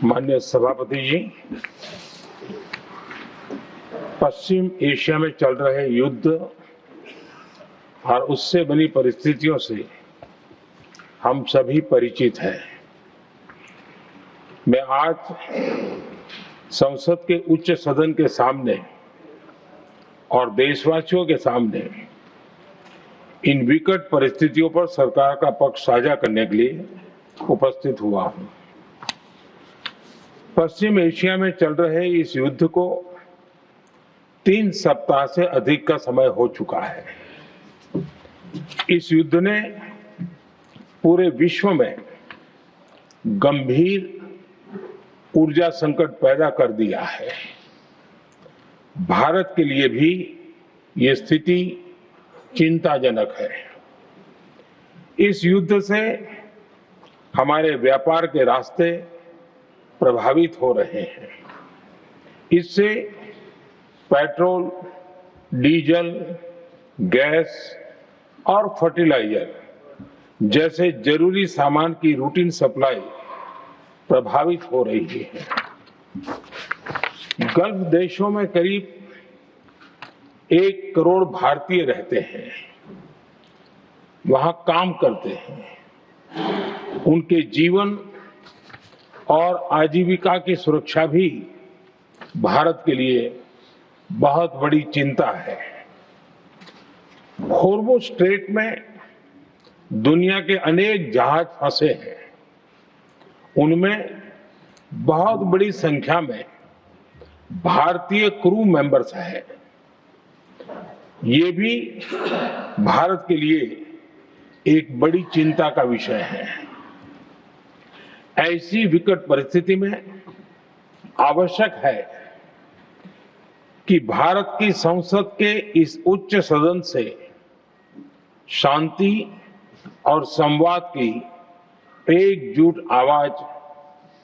माननीय सभापति जी, पश्चिम एशिया में चल रहे युद्ध और उससे बनी परिस्थितियों से हम सभी परिचित हैं। मैं आज संसद के उच्च सदन के सामने और देशवासियों के सामने इन विकट परिस्थितियों पर सरकार का पक्ष साझा करने के लिए उपस्थित हुआ हूं। पश्चिम एशिया में चल रहे इस युद्ध को 3 सप्ताह से अधिक का समय हो चुका है। इस युद्ध ने पूरे विश्व में गंभीर ऊर्जा संकट पैदा कर दिया है। भारत के लिए भी ये स्थिति चिंताजनक है। इस युद्ध से हमारे व्यापार के रास्ते प्रभावित हो रहे हैं। इससे पेट्रोल, डीजल, गैस और फर्टिलाइजर जैसे जरूरी सामान की रूटीन सप्लाई प्रभावित हो रही है। गल्फ देशों में करीब 1 करोड़ भारतीय रहते हैं, वहां काम करते हैं। उनके जीवन और आजीविका की सुरक्षा भी भारत के लिए बहुत बड़ी चिंता है। हॉर्मुज़ स्ट्रेट में दुनिया के अनेक जहाज फंसे हैं। उनमें बहुत बड़ी संख्या में भारतीय क्रू मेंबर्स हैं। ये भी भारत के लिए एक बड़ी चिंता का विषय है। ऐसी विकट परिस्थिति में आवश्यक है कि भारत की संसद के इस उच्च सदन से शांति और संवाद की एकजुट आवाज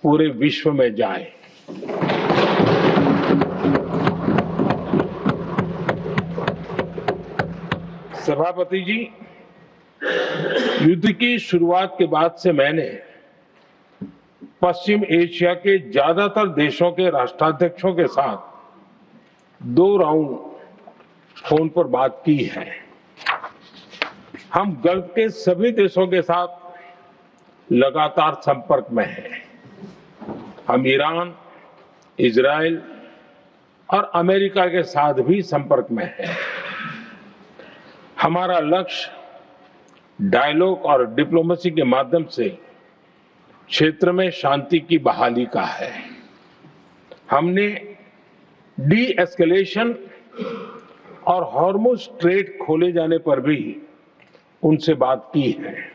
पूरे विश्व में जाए। सभापति जी, युद्ध की शुरुआत के बाद से मैंने पश्चिम एशिया के ज्यादातर देशों के राष्ट्राध्यक्षों के साथ 2 राउंड फोन पर बात की है। हम गल्फ के सभी देशों के साथ लगातार संपर्क में हैं। हम ईरान, इजराइल और अमेरिका के साथ भी संपर्क में हैं। हमारा लक्ष्य डायलॉग और डिप्लोमेसी के माध्यम से क्षेत्र में शांति की बहाली का है। हमने डी एस्केलेशन और हॉर्मुज़ स्ट्रेट खोले जाने पर भी उनसे बात की है।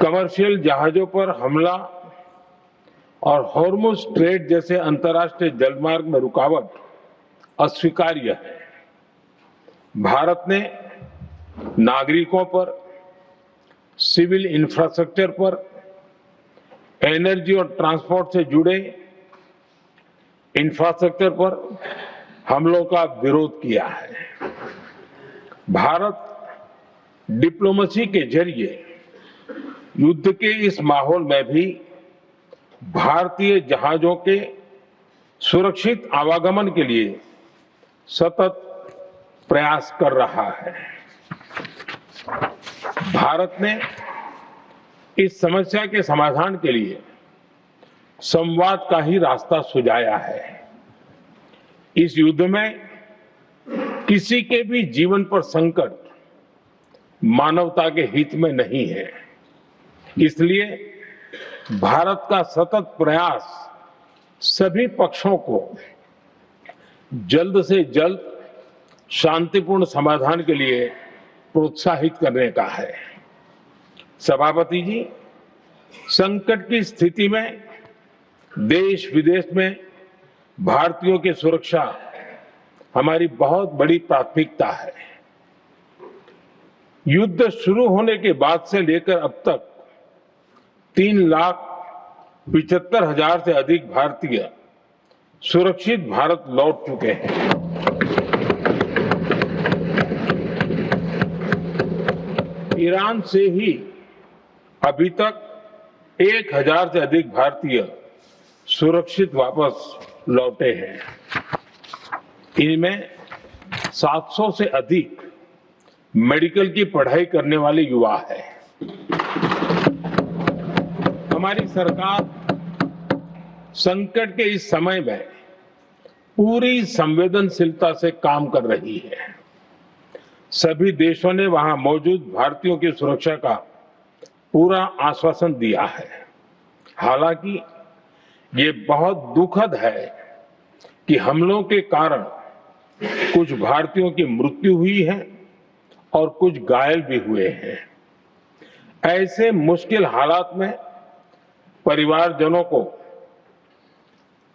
कमर्शियल जहाजों पर हमला और हॉर्मुज़ स्ट्रेट जैसे अंतर्राष्ट्रीय जलमार्ग में रुकावट अस्वीकार्य है। भारत ने नागरिकों पर, सिविल इंफ्रास्ट्रक्चर पर, एनर्जी और ट्रांसपोर्ट से जुड़े इंफ्रास्ट्रक्चर पर हमलों का विरोध किया है। भारत डिप्लोमेसी के जरिए युद्ध के इस माहौल में भी भारतीय जहाजों के सुरक्षित आवागमन के लिए सतत प्रयास कर रहा है। भारत ने इस समस्या के समाधान के लिए संवाद का ही रास्ता सुझाया है। इस युद्ध में किसी के भी जीवन पर संकट मानवता के हित में नहीं है। इसलिए भारत का सतत प्रयास सभी पक्षों को जल्द से जल्द शांतिपूर्ण समाधान के लिए प्रोत्साहित करने का है। सभापति जी, संकट की स्थिति में देश विदेश में भारतीयों की सुरक्षा हमारी बहुत बड़ी प्राथमिकता है। युद्ध शुरू होने के बाद से लेकर अब तक 3,75,000 से अधिक भारतीय सुरक्षित भारत लौट चुके हैं। ईरान से ही अभी तक 1000 से अधिक भारतीय सुरक्षित वापस लौटे हैं। इनमें 700 से अधिक मेडिकल की पढ़ाई करने वाले युवा हैं। हमारी सरकार संकट के इस समय में पूरी संवेदनशीलता से काम कर रही है। सभी देशों ने वहां मौजूद भारतीयों की सुरक्षा का पूरा आश्वासन दिया है। हालांकि ये बहुत दुखद है कि हमलों के कारण कुछ भारतीयों की मृत्यु हुई है और कुछ घायल भी हुए हैं। ऐसे मुश्किल हालात में परिवारजनों को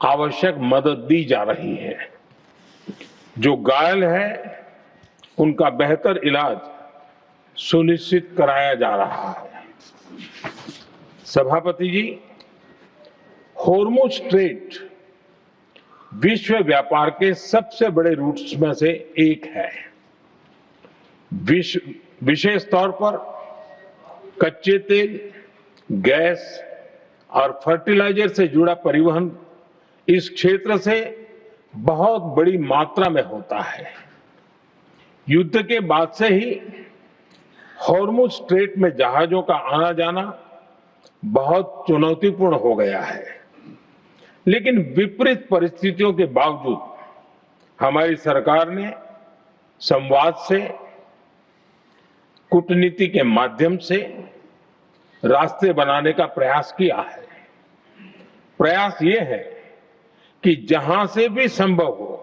आवश्यक मदद दी जा रही है। जो घायल है उनका बेहतर इलाज सुनिश्चित कराया जा रहा है। सभापति जी, होर्मुज स्ट्रेट विश्व व्यापार के सबसे बड़े रूट्स में से एक है। विशेष तौर पर कच्चे तेल, गैस और फर्टिलाइजर से जुड़ा परिवहन इस क्षेत्र से बहुत बड़ी मात्रा में होता है। युद्ध के बाद से ही होर्मुज स्ट्रेट में जहाजों का आना जाना बहुत चुनौतीपूर्ण हो गया है। लेकिन विपरीत परिस्थितियों के बावजूद हमारी सरकार ने संवाद से, कूटनीति के माध्यम से रास्ते बनाने का प्रयास किया है। प्रयास ये है कि जहां से भी संभव हो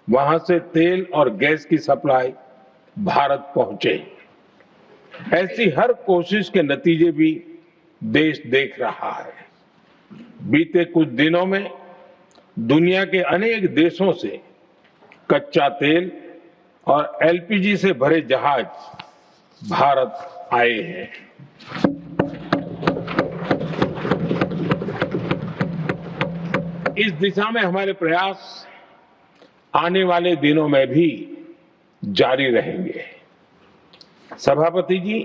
वहां से तेल और गैस की सप्लाई भारत पहुंचे। ऐसी हर कोशिश के नतीजे भी देश देख रहा है। बीते कुछ दिनों में दुनिया के अनेक देशों से कच्चा तेल और एलपीजी से भरे जहाज भारत आए हैं। इस दिशा में हमारे प्रयास आने वाले दिनों में भी जारी रहेंगे। सभापति जी,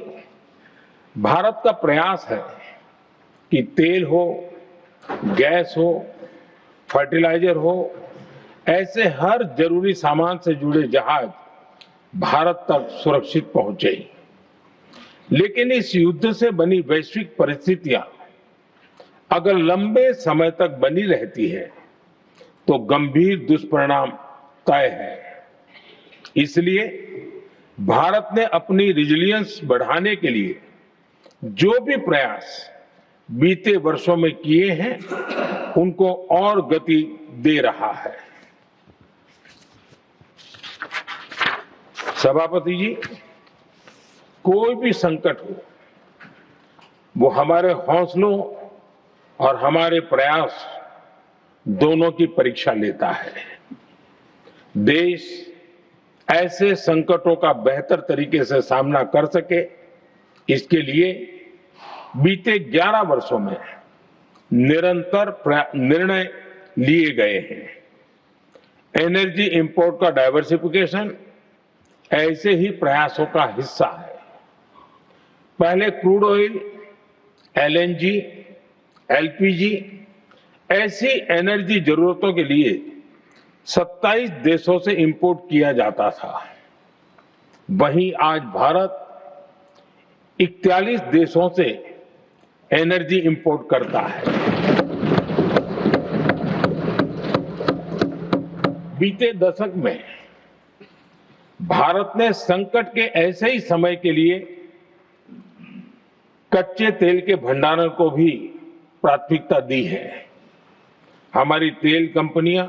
भारत का प्रयास है कि तेल हो, गैस हो, फर्टिलाइजर हो, ऐसे हर जरूरी सामान से जुड़े जहाज भारत तक सुरक्षित पहुंचे। लेकिन इस युद्ध से बनी वैश्विक परिस्थितियां अगर लंबे समय तक बनी रहती है तो गंभीर दुष्परिणाम तय है। इसलिए भारत ने अपनी रेजिलियंस बढ़ाने के लिए जो भी प्रयास बीते वर्षों में किए हैं उनको और गति दे रहा है। सभापति जी, कोई भी संकट हो वो हमारे हौसलों और हमारे प्रयास दोनों की परीक्षा लेता है। देश ऐसे संकटों का बेहतर तरीके से सामना कर सके, इसके लिए बीते 11 वर्षों में निरंतर निर्णय लिए गए हैं। एनर्जी इंपोर्ट का डाइवर्सिफिकेशन ऐसे ही प्रयासों का हिस्सा है। पहले क्रूड ऑयल, एलएनजी, एलपीजी ऐसी एनर्जी जरूरतों के लिए 27 देशों से इंपोर्ट किया जाता था। वहीं आज भारत 41 देशों से एनर्जी इंपोर्ट करता है। बीते दशक में भारत ने संकट के ऐसे ही समय के लिए कच्चे तेल के भंडारण को भी प्राथमिकता दी है। हमारी तेल कंपनियां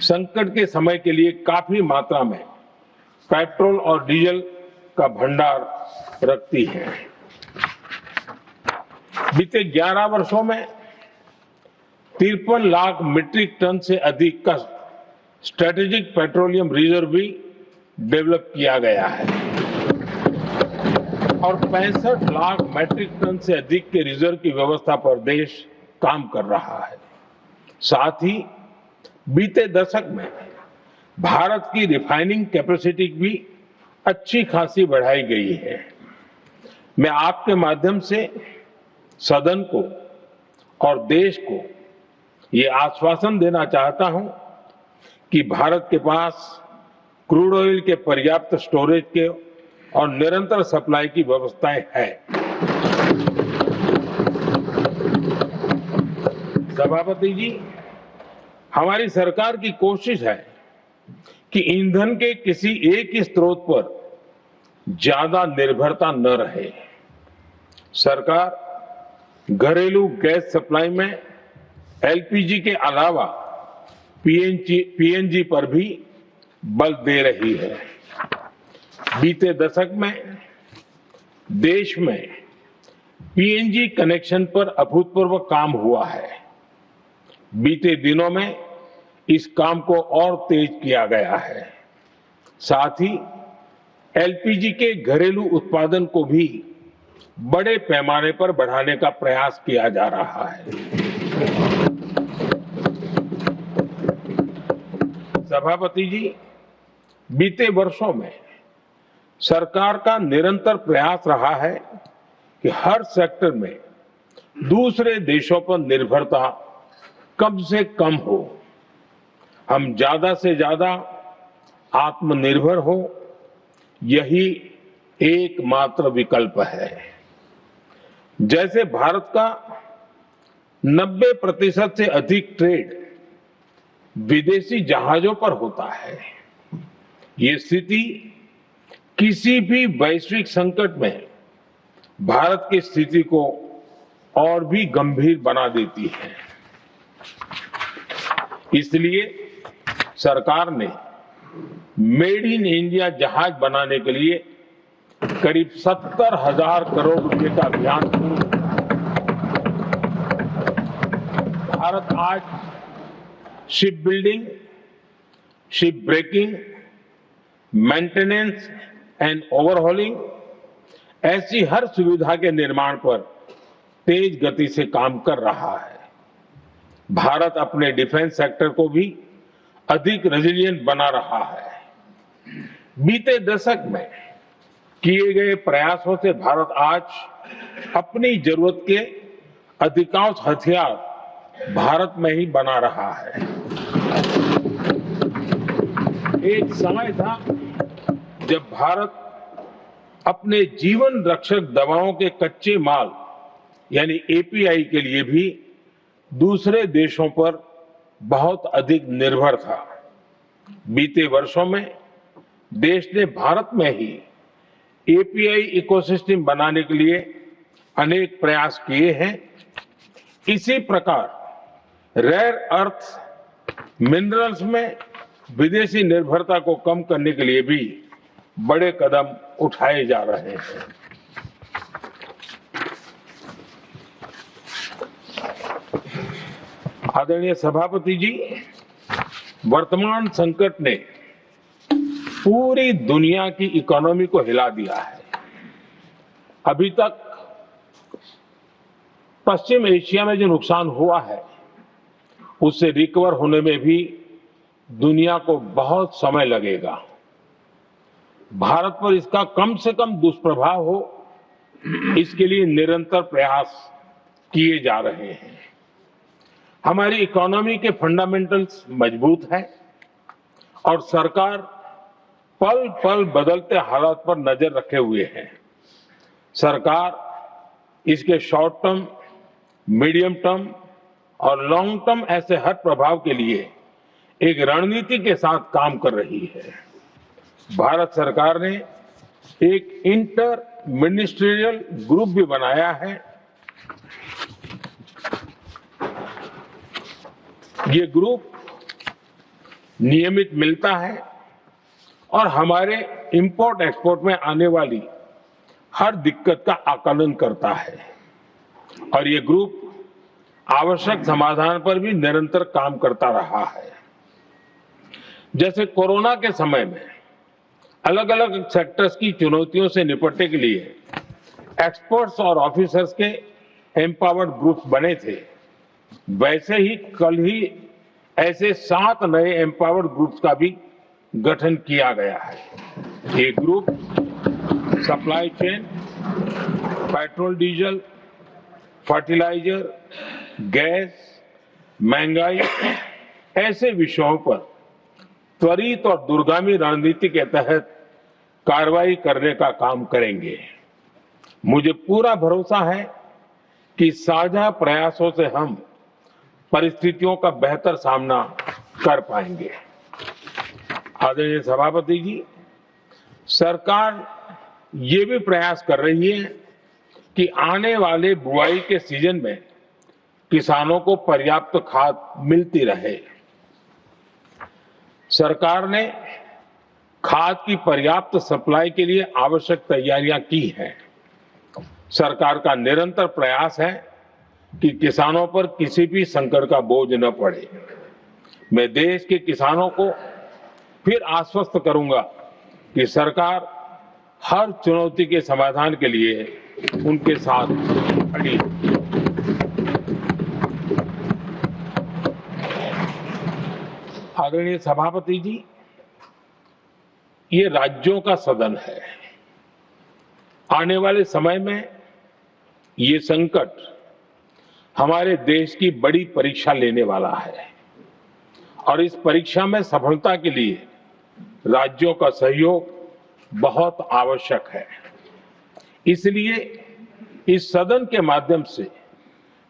संकट के समय के लिए काफी मात्रा में पेट्रोल और डीजल का भंडार रखती हैं। बीते 11 वर्षों में 53 लाख मीट्रिक टन से अधिक का स्ट्रेटेजिक पेट्रोलियम रिजर्व भी डेवलप किया गया है और 65 लाख मीट्रिक टन से अधिक के रिजर्व की व्यवस्था पर देश काम कर रहा है। साथ ही बीते दशक में भारत की रिफाइनिंग कैपेसिटी भी अच्छी खासी बढ़ाई गई है। मैं आपके माध्यम से सदन को और देश को ये आश्वासन देना चाहता हूं कि भारत के पास क्रूड ऑयल के पर्याप्त स्टोरेज के और निरंतर सप्लाई की व्यवस्थाएं है। सभापति जी, हमारी सरकार की कोशिश है कि ईंधन के किसी एक ही स्रोत पर ज्यादा निर्भरता न रहे। सरकार घरेलू गैस सप्लाई में एलपीजी के अलावा पीएनजी पर भी बल दे रही है। बीते दशक में देश में पीएनजी कनेक्शन पर अभूतपूर्व काम हुआ है। बीते दिनों में इस काम को और तेज किया गया है। साथ ही एलपीजी के घरेलू उत्पादन को भी बड़े पैमाने पर बढ़ाने का प्रयास किया जा रहा है। सभापति जी, बीते वर्षों में सरकार का निरंतर प्रयास रहा है कि हर सेक्टर में दूसरे देशों पर निर्भरता कम से कम हो, हम ज्यादा से ज्यादा आत्मनिर्भर हो, यही एकमात्र विकल्प है। जैसे भारत का 90% से अधिक ट्रेड विदेशी जहाजों पर होता है, ये स्थिति किसी भी वैश्विक संकट में भारत की स्थिति को और भी गंभीर बना देती है। इसलिए सरकार ने मेड इन इंडिया जहाज बनाने के लिए करीब 70,000 करोड़ रुपए का अभियान शुरू किया। भारत आज ship building, ship breaking, maintenance and overhauling ऐसी हर सुविधा के निर्माण पर तेज गति से काम कर रहा है। भारत अपने डिफेंस सेक्टर को भी अधिक रेजिलिएंट बना रहा है। बीते दशक में किए गए प्रयासों से भारत आज अपनी जरूरत के अधिकांश हथियार भारत में ही बना रहा है। एक समय था जब भारत अपने जीवन रक्षक दवाओं के कच्चे माल यानी एपीआई के लिए भी दूसरे देशों पर बहुत अधिक निर्भर था। बीते वर्षों में देश ने भारत में ही एपीआई इकोसिस्टम बनाने के लिए अनेक प्रयास किए हैं। इसी प्रकार रेयर अर्थ मिनरल्स में विदेशी निर्भरता को कम करने के लिए भी बड़े कदम उठाए जा रहे हैं। आदरणीय सभापति जी, वर्तमान संकट ने पूरी दुनिया की इकोनॉमी को हिला दिया है। अभी तक पश्चिम एशिया में जो नुकसान हुआ है उससे रिकवर होने में भी दुनिया को बहुत समय लगेगा। भारत पर इसका कम से कम दुष्प्रभाव हो, इसके लिए निरंतर प्रयास किए जा रहे हैं। हमारी इकोनॉमी के फंडामेंटल्स मजबूत हैं और सरकार पल पल बदलते हालात पर नजर रखे हुए है। सरकार इसके शॉर्ट टर्म, मीडियम टर्म और लॉन्ग टर्म ऐसे हर प्रभाव के लिए एक रणनीति के साथ काम कर रही है। भारत सरकार ने एक इंटर मिनिस्ट्रियल ग्रुप भी बनाया है। ये ग्रुप नियमित मिलता है और हमारे इंपोर्ट एक्सपोर्ट में आने वाली हर दिक्कत का आकलन करता है और ये ग्रुप आवश्यक समाधान पर भी निरंतर काम करता रहा है। जैसे कोरोना के समय में अलग अलग सेक्टर्स की चुनौतियों से निपटने के लिए एक्सपर्ट्स और ऑफिसर्स के एम्पावर्ड ग्रुप्स बने थे, वैसे ही कल ही ऐसे 7 नए एम्पावर्ड ग्रुप्स का भी गठन किया गया है। ये group supply chain, petrol diesel, fertiliser, gas, महंगाई ऐसे विषयों पर त्वरित और दूरगामी रणनीति के तहत कार्रवाई करने का काम करेंगे। मुझे पूरा भरोसा है कि साझा प्रयासों से हम परिस्थितियों का बेहतर सामना कर पाएंगे। आदरणीय सभापति जी, सरकार ये भी प्रयास कर रही है कि आने वाले बुआई के सीजन में किसानों को पर्याप्त खाद मिलती रहे। सरकार ने खाद की पर्याप्त सप्लाई के लिए आवश्यक तैयारियां की हैं। सरकार का निरंतर प्रयास है कि किसानों पर किसी भी संकट का बोझ न पड़े। मैं देश के किसानों को फिर आश्वस्त करूंगा कि सरकार हर चुनौती के समाधान के लिए उनके साथ खड़ी है। आदरणीय सभापति जी, ये राज्यों का सदन है। आने वाले समय में ये संकट हमारे देश की बड़ी परीक्षा लेने वाला है और इस परीक्षा में सफलता के लिए राज्यों का सहयोग बहुत आवश्यक है। इसलिए इस सदन के माध्यम से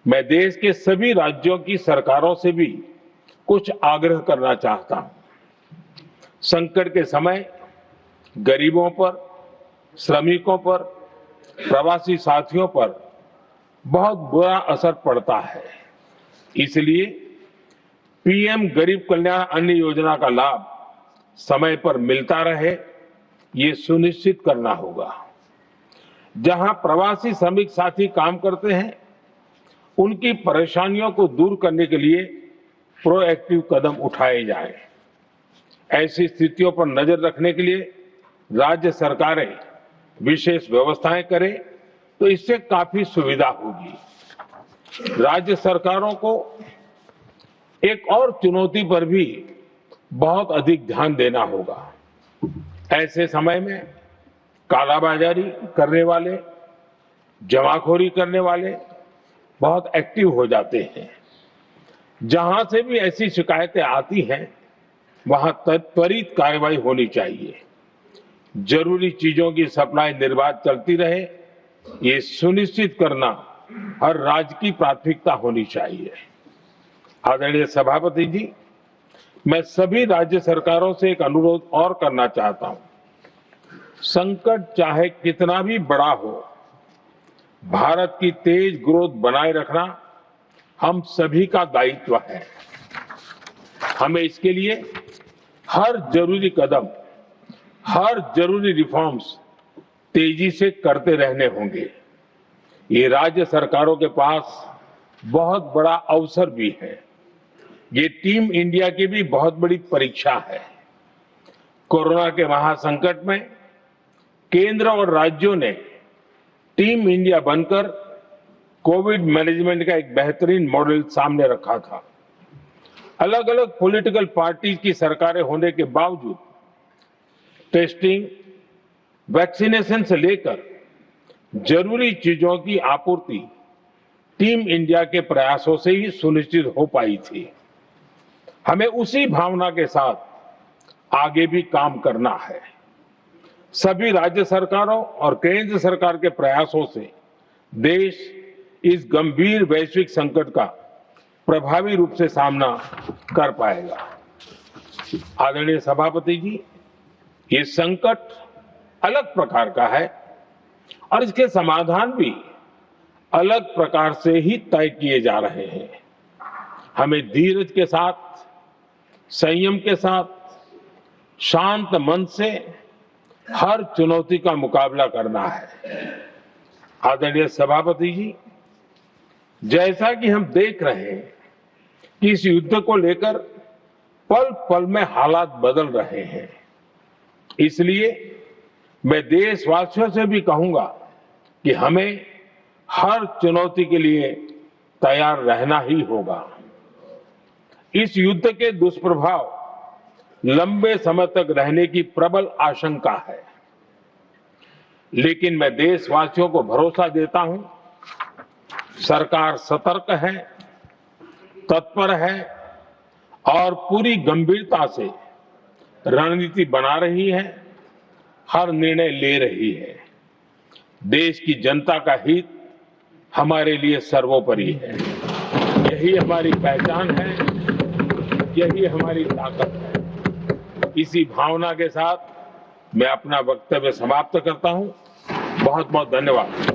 मैं देश के सभी राज्यों की सरकारों से भी कुछ आग्रह करना चाहता हूं। संकट के समय गरीबों पर, श्रमिकों पर, प्रवासी साथियों पर बहुत बुरा असर पड़ता है। इसलिए पीएम गरीब कल्याण अन्न योजना का लाभ समय पर मिलता रहे, ये सुनिश्चित करना होगा। जहां प्रवासी श्रमिक साथी काम करते हैं, उनकी परेशानियों को दूर करने के लिए प्रोएक्टिव कदम उठाए जाएं। ऐसी स्थितियों पर नजर रखने के लिए राज्य सरकारें विशेष व्यवस्थाएं करें तो इससे काफी सुविधा होगी। राज्य सरकारों को एक और चुनौती पर भी बहुत अधिक ध्यान देना होगा। ऐसे समय में कालाबाजारी करने वाले, जमाखोरी करने वाले बहुत एक्टिव हो जाते हैं। जहां से भी ऐसी शिकायतें आती हैं, वहां त्वरित कार्रवाई होनी चाहिए। जरूरी चीजों की सप्लाई निर्बाध चलती रहे, ये सुनिश्चित करना हर राज्य की प्राथमिकता होनी चाहिए। आदरणीय सभापति जी, मैं सभी राज्य सरकारों से एक अनुरोध और करना चाहता हूं। संकट चाहे कितना भी बड़ा हो, भारत की तेज ग्रोथ बनाए रखना हम सभी का दायित्व है। हमें इसके लिए हर जरूरी कदम, हर जरूरी रिफॉर्म्स तेजी से करते रहने होंगे। ये राज्य सरकारों के पास बहुत बड़ा अवसर भी है। ये टीम इंडिया की भी बहुत बड़ी परीक्षा है। कोरोना के महासंकट में केंद्र और राज्यों ने टीम इंडिया बनकर कोविड मैनेजमेंट का एक बेहतरीन मॉडल सामने रखा था। अलग अलग पॉलिटिकल पार्टी की सरकारें होने के बावजूद टेस्टिंग, वैक्सीनेशन से लेकर जरूरी चीजों की आपूर्ति टीम इंडिया के प्रयासों से ही सुनिश्चित हो पाई थी। हमें उसी भावना के साथ आगे भी काम करना है। सभी राज्य सरकारों और केंद्र सरकार के प्रयासों से देश इस गंभीर वैश्विक संकट का प्रभावी रूप से सामना कर पाएगा। आदरणीय सभापति जी, ये संकट अलग प्रकार का है और इसके समाधान भी अलग प्रकार से ही तय किए जा रहे हैं। हमें धीरज के साथ, संयम के साथ, शांत मन से हर चुनौती का मुकाबला करना है। आदरणीय सभापति जी, जैसा कि हम देख रहे हैं कि इस युद्ध को लेकर पल पल में हालात बदल रहे हैं, इसलिए मैं देशवासियों से भी कहूंगा कि हमें हर चुनौती के लिए तैयार रहना ही होगा। इस युद्ध के दुष्प्रभाव लंबे समय तक रहने की प्रबल आशंका है, लेकिन मैं देशवासियों को भरोसा देता हूं, सरकार सतर्क है, तत्पर है और पूरी गंभीरता से रणनीति बना रही है, हर निर्णय ले रही है। देश की जनता का हित हमारे लिए सर्वोपरि है। यही हमारी पहचान है, यही हमारी ताकत है। इसी भावना के साथ मैं अपना वक्तव्य समाप्त करता हूं। बहुत बहुत धन्यवाद।